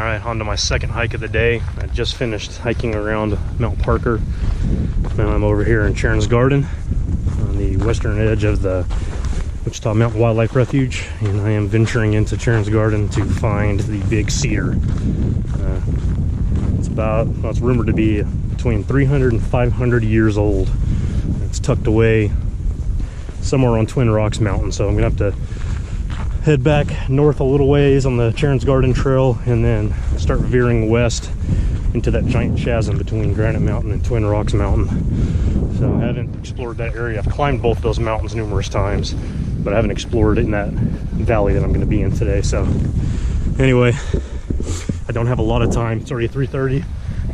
Alright, on to my second hike of the day. I just finished hiking around Mount Parker. Now I'm over here in Charon's Garden on the western edge of the Wichita Mountain Wildlife Refuge, and I am venturing into Charon's Garden to find the big cedar. It's rumored to be between 300 and 500 years old. It's tucked away somewhere on Twin Rocks Mountain, so I'm gonna have to head back north a little ways on the Charon's Garden Trail and then start veering west into that giant chasm between Granite Mountain and Twin Rocks Mountain. So I haven't explored that area. I've climbed both those mountains numerous times, but I haven't explored it in that valley that I'm going to be in today. So anyway, I don't have a lot of time. It's already 3:30.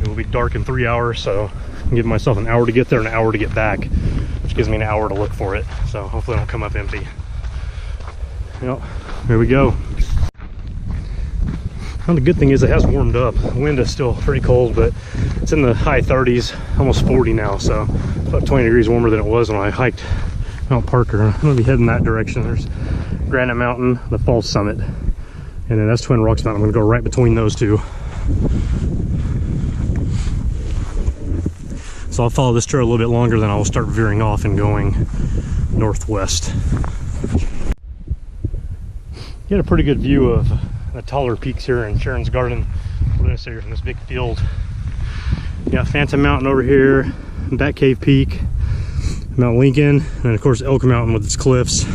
It will be dark in 3 hours, so I'm giving myself an hour to get there and an hour to get back, which gives me an hour to look for it. So hopefully I don't come up empty. Yep, here we go. Well, the good thing is it has warmed up. The wind is still pretty cold, but it's in the high 30s, almost 40 now, so about 20 degrees warmer than it was when I hiked Mount Parker. I'm gonna be heading that direction. There's Granite Mountain, the falls summit, and then that's Twin Rocks Mountain. I'm gonna go right between those two. So I'll follow this trail a little bit longer, then I'll start veering off and going northwest. You get a pretty good view of the taller peaks here in Charon's Garden. We're gonna say from this big field. You got Phantom Mountain over here, Bat Cave Peak, Mount Lincoln, and of course Elk Mountain with its cliffs.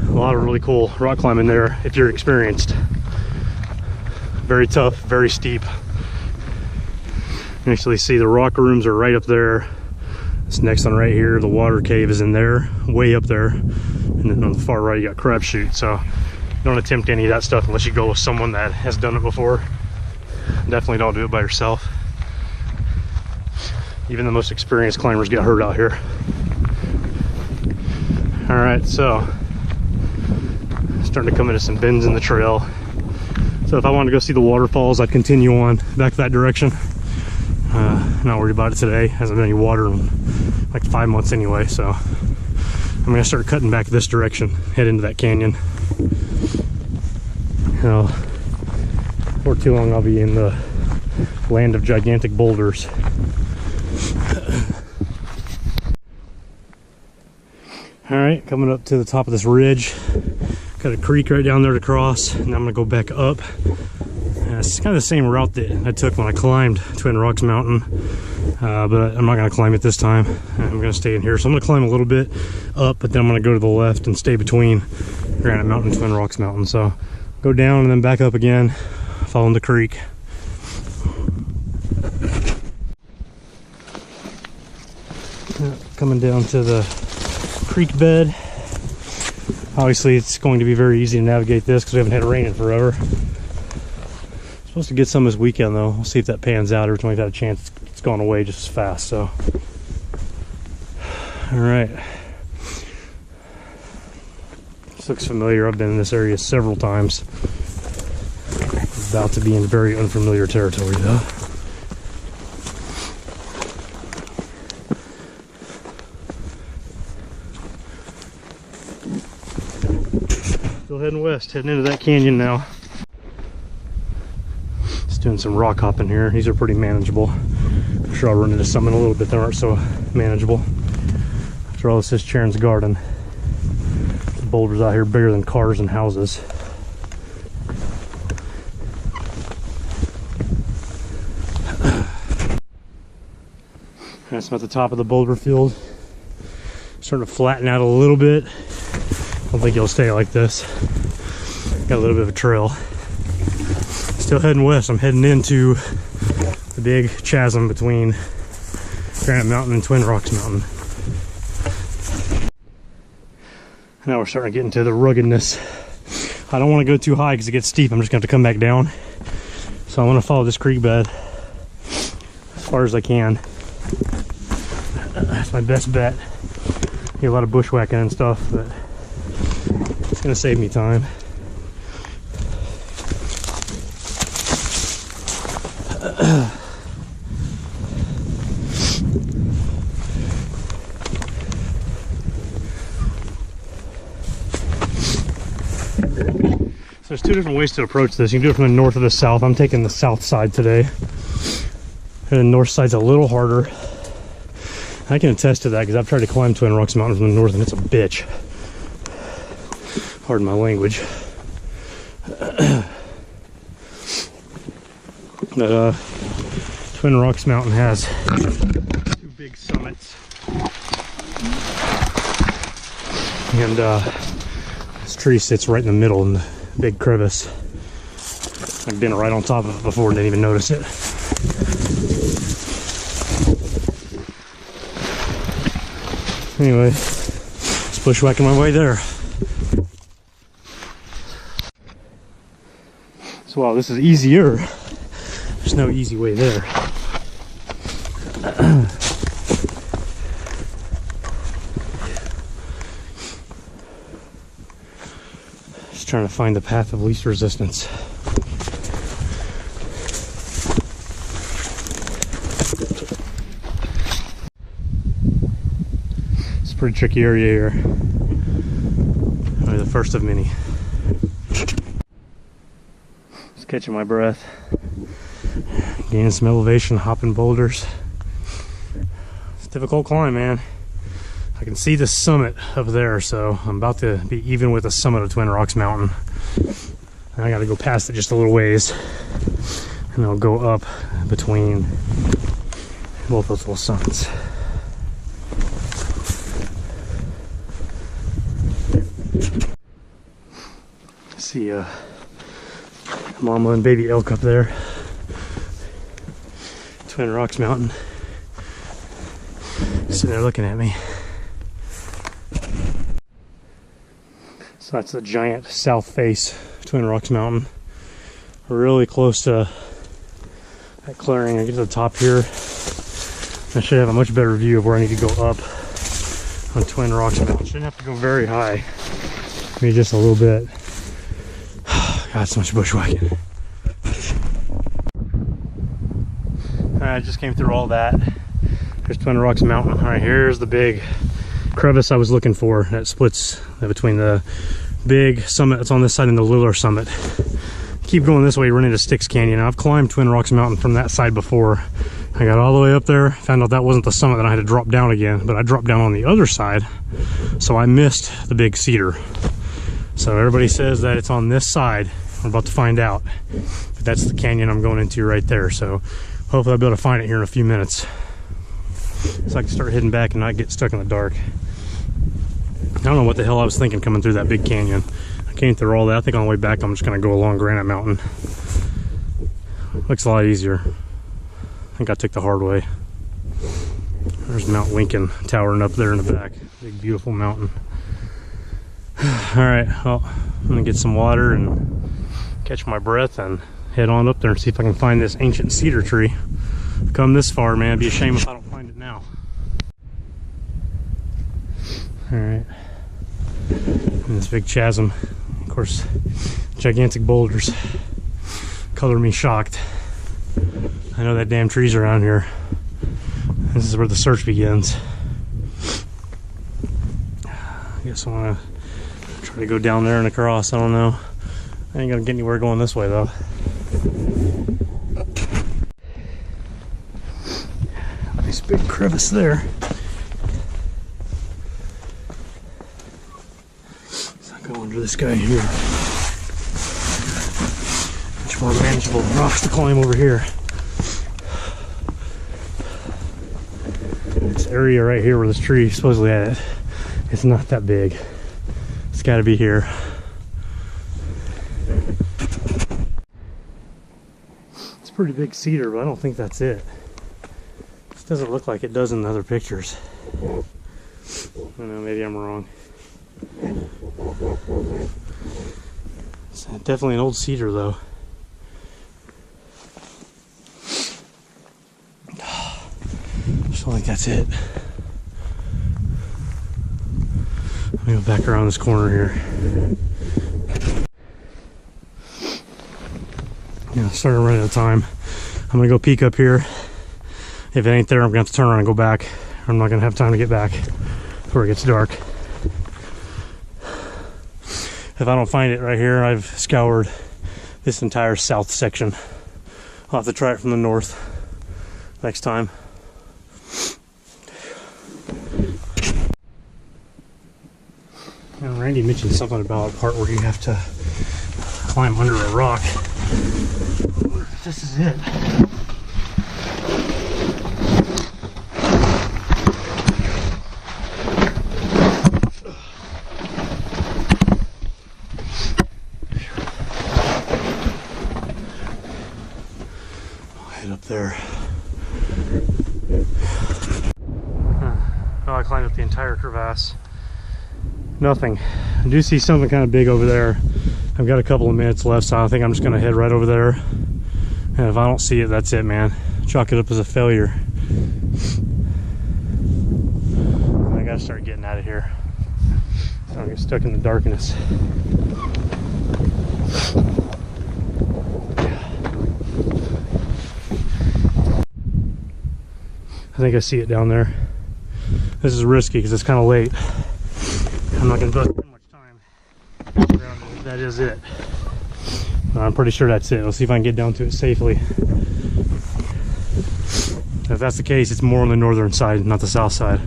A lot of really cool rock climbing there if you're experienced. Very tough, very steep. You actually see the rock rooms are right up there. This next one right here, the water cave is in there, way up there. And then on the far right you got Crab Chute. So don't attempt any of that stuff unless you go with someone that has done it before. Definitely don't do it by yourself. Even the most experienced climbers get hurt out here. All right, so starting to come into some bends in the trail. So if I wanted to go see the waterfalls, I'd continue on back that direction. Not worried about it today. Hasn't been any water in like 5 months anyway, so I'm gonna start cutting back this direction, head into that canyon. Now, before too long, I'll be in the land of gigantic boulders. All right, coming up to the top of this ridge. Got a creek right down there to cross, and I'm gonna go back up. It's kind of the same route that I took when I climbed Twin Rocks Mountain, but I'm not gonna climb it this time. I'm gonna stay in here. So I'm gonna climb a little bit up, but then I'm gonna go to the left and stay between Granite Mountain and Twin Rocks Mountain. So go down and then back up again, following the creek. Coming down to the creek bed. Obviously it's going to be very easy to navigate this because we haven't had rain in forever. Supposed to get some this weekend though. We'll see if that pans out. Every time we've had a chance, it's gone away just as fast. So, all right. This looks familiar. I've been in this area several times. About to be in very unfamiliar territory though. Still heading west, heading into that canyon now. Doing some rock hopping here. These are pretty manageable. I'm sure I'll run into some in a little bit that aren't so manageable. After all, this is Charon's Garden. The boulders out here bigger than cars and houses. That's at the top of the boulder field. Starting to flatten out a little bit. I don't think it'll stay like this. Got a little bit of a trail. Still heading west. I'm heading into the big chasm between Granite Mountain and Twin Rocks Mountain. Now we're starting to get into the ruggedness. I don't want to go too high because it gets steep. I'm just going to have to come back down. So I'm going to follow this creek bed as far as I can. That's my best bet. Get a lot of bushwhacking and stuff, but it's going to save me time. So there's there's two different ways to approach this. You can do it from the north or the south. I'm taking the south side today. And the north side's a little harder. I can attest to that because I've tried to climb Twin Rocks Mountain from the north and it's a bitch. Pardon my language. But Twin Rocks Mountain has two big summits. And this tree sits right in the middle in the big crevice. I've been right on top of it before and didn't even notice it. Anyway, just bushwhacking my way there. So wow, this is easier. There's no easy way there. Just trying to find the path of least resistance. It's a pretty tricky area here. Only the first of many. Just catching my breath. Gaining some elevation, hopping boulders. It's a difficult climb, man. I can see the summit up there, so I'm about to be even with the summit of Twin Rocks Mountain. And I gotta go past it just a little ways, and I'll go up between both those little summits. See mama and baby elk up there. Twin Rocks Mountain. Sitting there looking at me. So that's the giant south face of Twin Rocks Mountain. We're really close to that clearing. I get to the top here. I should have a much better view of where I need to go up on Twin Rocks Mountain. Shouldn't have to go very high. Maybe just a little bit. God, so much bushwhacking. I just came through all that. There's Twin Rocks Mountain. All right, here's the big crevice I was looking for that splits between the big summit that's on this side and the littler summit. Keep going this way, run into Styx Canyon. I've climbed Twin Rocks Mountain from that side before. I got all the way up there, found out that wasn't the summit, then I had to drop down again, but I dropped down on the other side, so I missed the big Cedar. So everybody says that it's on this side. We're about to find out. But that's the canyon I'm going into right there, so hopefully I'll be able to find it here in a few minutes, so I can start heading back and not get stuck in the dark. I don't know what the hell I was thinking coming through that big canyon. I came through all that. I think on the way back I'm just going to go along Granite Mountain. Looks a lot easier. I think I took the hard way. There's Mount Lincoln towering up there in the back. Big beautiful mountain. Alright, well, I'm going to get some water and catch my breath and head on up there and see if I can find this ancient cedar tree. I've come this far, man. It'd be a shame if I don't find it now. Alright. This big chasm. Of course, gigantic boulders. Color me shocked. I know that damn tree's around here. This is where the search begins. I guess I want to try to go down there and across. I don't know. I ain't gonna get anywhere going this way though. Nice big crevice there. So I'll go under this guy here. Much more manageable rocks to climb over here. This area right here where this tree is supposedly at, it's not that big. It's got to be here. It's a pretty big cedar, but I don't think that's it. This doesn't look like it does in the other pictures. I don't know, maybe I'm wrong. It's definitely an old cedar though. Just don't think that's it. Let me go back around this corner here. Yeah, starting to run out of time. I'm gonna go peek up here. If it ain't there, I'm gonna have to turn around and go back. I'm not gonna have time to get back before it gets dark. If I don't find it right here, I've scoured this entire south section. I'll have to try it from the north next time. Now, Randy mentioned something about a part where you have to climb under a rock. I wonder if this is it. Up there. Well, I climbed up the entire crevasse. Nothing. I do see something kind of big over there. I've got a couple of minutes left, so I think I'm just going to head right over there. And if I don't see it, that's it, man. Chalk it up as a failure. I gotta start getting out of here. I don't get stuck in the darkness. I think I see it down there. This is risky because it's kind of late. I'm not going to invest too much time. That is it. I'm pretty sure that's it. Let's see if I can get down to it safely. If that's the case, it's more on the northern side, not the south side.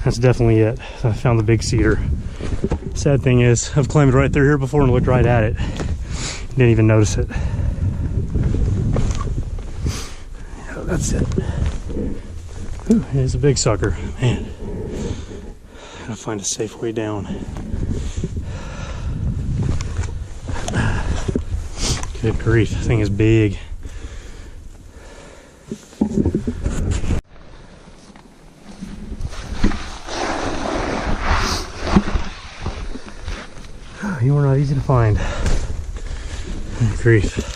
That's definitely it. I found the big cedar. Sad thing is, I've climbed right through here before and looked right at it. Didn't even notice it. That's it. Ooh, it's a big sucker. Man, gotta find a safe way down. Good grief, this thing is big. You were not easy to find. Good grief.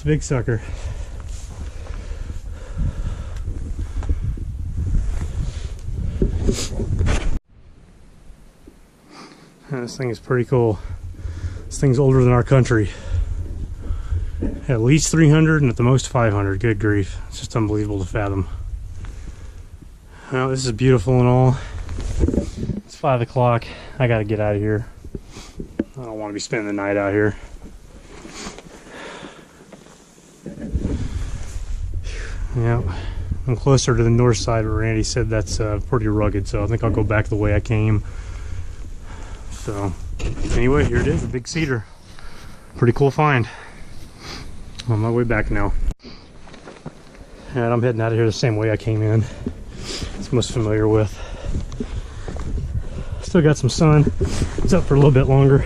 Big sucker. This thing is pretty cool. This thing's older than our country. At least 300 and at the most 500. Good grief. It's just unbelievable to fathom. Well, this is beautiful and all. It's 5 o'clock. I gotta get out of here. I don't want to be spending the night out here. Yeah, I'm closer to the north side where Randy said that's pretty rugged, so I think I'll go back the way I came. So, anyway, here it is, a big cedar. Pretty cool find. On my way back now. And I'm heading out of here the same way I came in. It's most familiar with. Still got some sun. It's up for a little bit longer.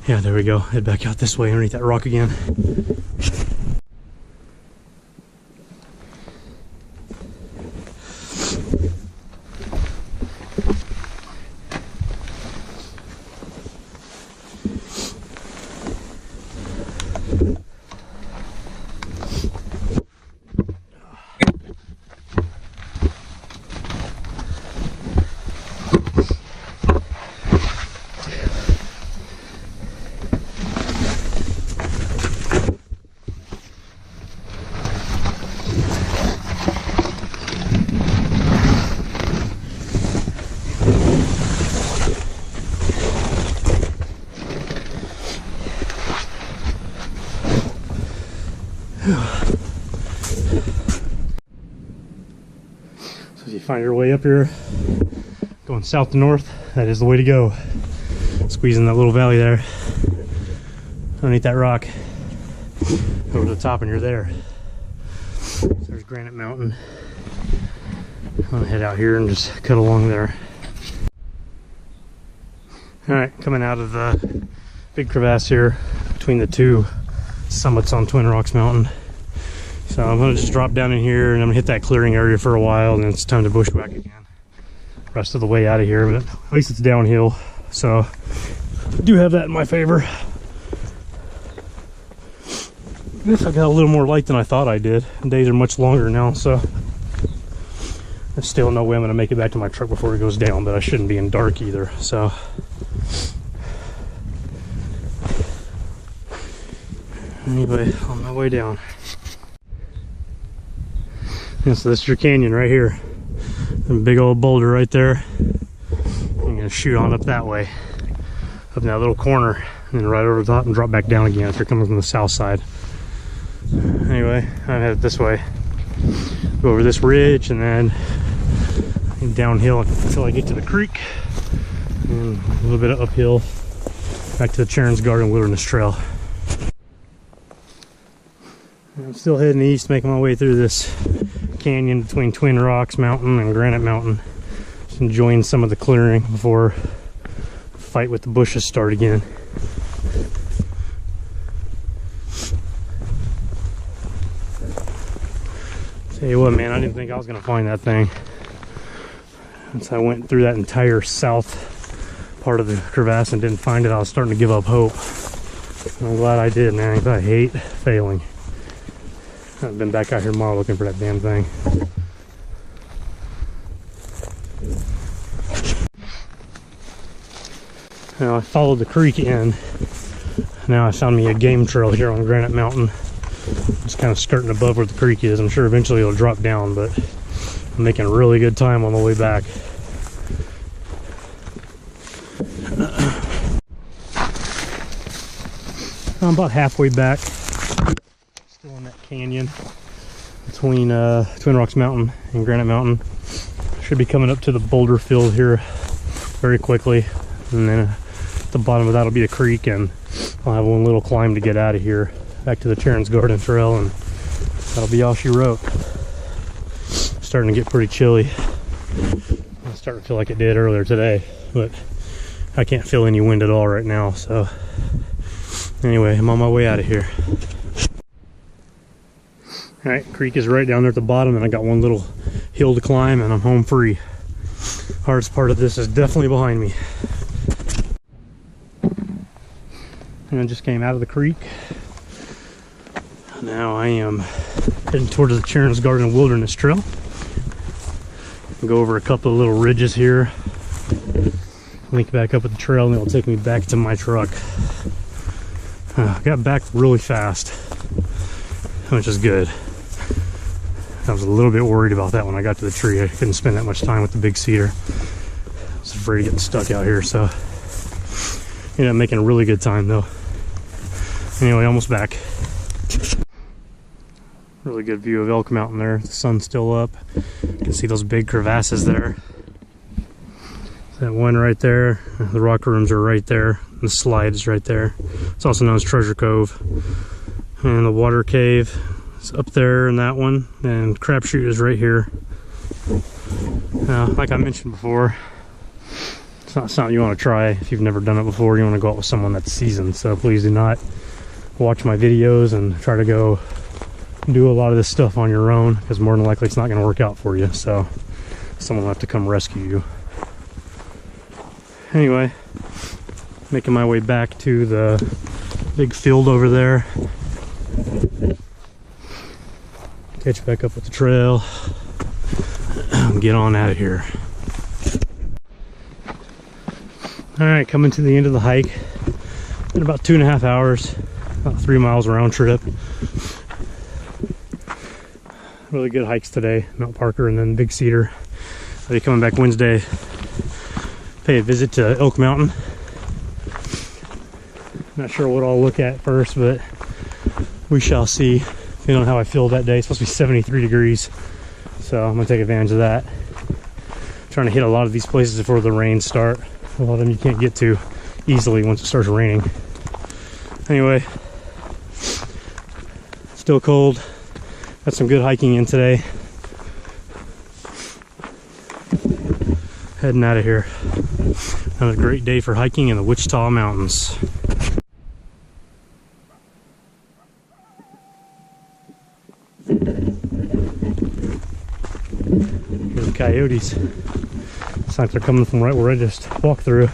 Yeah, there we go. Head back out this way underneath that rock again. So if you find your way up here, going south to north, that is the way to go. Squeezing that little valley there, underneath that rock, over to the top and you're there. So there's Granite Mountain. I'm gonna head out here and just cut along there. Alright, coming out of the big crevasse here between the two summits on Twin Rocks Mountain. So I'm gonna just drop down in here and I'm gonna hit that clearing area for a while and then it's time to bushwhack again. Rest of the way out of here, but at least it's downhill. So I do have that in my favor. I guess I got a little more light than I thought I did. The days are much longer now, so there's still no way I'm gonna make it back to my truck before it goes down, but I shouldn't be in dark either, so. Anyway, on my way down. And so this is your canyon right here. A big old boulder right there. I'm gonna shoot on up that way, up in that little corner, and then right over the top and drop back down again if you're coming from the south side. Anyway, I'm headed this way. Go over this ridge and then downhill until I get to the creek, and a little bit of uphill back to the Charon's Garden Wilderness Trail. I'm still heading east, making my way through this canyon between Twin Rocks Mountain and Granite Mountain. Just enjoying some of the clearing before the fight with the bushes start again. Tell you what, man, I didn't think I was gonna find that thing. Once I went through that entire south part of the crevasse and didn't find it, I was starting to give up hope. I'm glad I did, man, because I hate failing. I've been back out here tomorrow looking for that damn thing. Now I followed the creek in. Now I found me a game trail here on Granite Mountain. Just kind of skirting above where the creek is. I'm sure eventually it'll drop down, but I'm making really good time on the way back. I'm about halfway back. Still in that canyon between Twin Rocks Mountain and Granite Mountain. Should be coming up to the boulder field here very quickly, and then at the bottom of that will be a creek, and I'll have one little climb to get out of here back to the Charon's Garden Trail, and that'll be all she wrote. Starting to get pretty chilly. It's starting to feel like it did earlier today, but I can't feel any wind at all right now. So anyway, I'm on my way out of here. All right, creek is right down there at the bottom, and I got one little hill to climb, and I'm home free. Hardest part of this is definitely behind me. And I just came out of the creek. Now I am heading towards the Charon's Garden Wilderness Trail. Go over a couple of little ridges here, link back up with the trail, and it'll take me back to my truck. I got back really fast, which is good. I was a little bit worried about that when I got to the tree. I couldn't spend that much time with the big cedar. I was afraid of getting stuck out here, so ended up making a really good time though. Anyway, almost back. Really good view of Elk Mountain there. The sun's still up. You can see those big crevasses there. That one right there. The rock rooms are right there. The slide is right there. It's also known as Treasure Cove. And the water cave is up there in that one. And Crab Chute is right here. Now, like I mentioned before, it's not something you want to try if you've never done it before. You want to go out with someone that's seasoned. So please do not watch my videos and try to go do a lot of this stuff on your own, because more than likely it's not going to work out for you. So someone will have to come rescue you. Anyway, making my way back to the big field over there. Catch back up with the trail and get on out of here. All right, coming to the end of the hike. Been about 2.5 hours, about 3 miles round trip. Really good hikes today, Mount Parker and then Big Cedar. I'll be coming back Wednesday, pay a visit to Elk Mountain. Not sure what I'll look at first, but we shall see, depending on how I feel that day. It's supposed to be 73 degrees, so I'm gonna take advantage of that. Trying to hit a lot of these places before the rains start. A lot of them you can't get to easily once it starts raining. Anyway, still cold. Got some good hiking in today. Heading out of here. Another great day for hiking in the Wichita Mountains. Here's the coyotes. Looks like they're coming from right where I just walked through.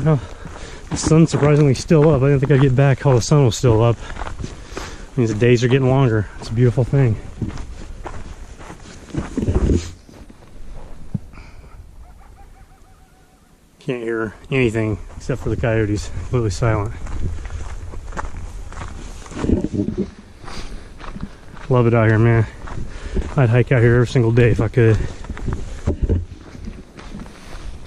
Well, the sun's surprisingly still up. I didn't think I'd get back while the sun was still up. Means the days are getting longer. It's a beautiful thing. Can't hear anything except for the coyotes. Completely silent. Love it out here, man. I'd hike out here every single day if I could.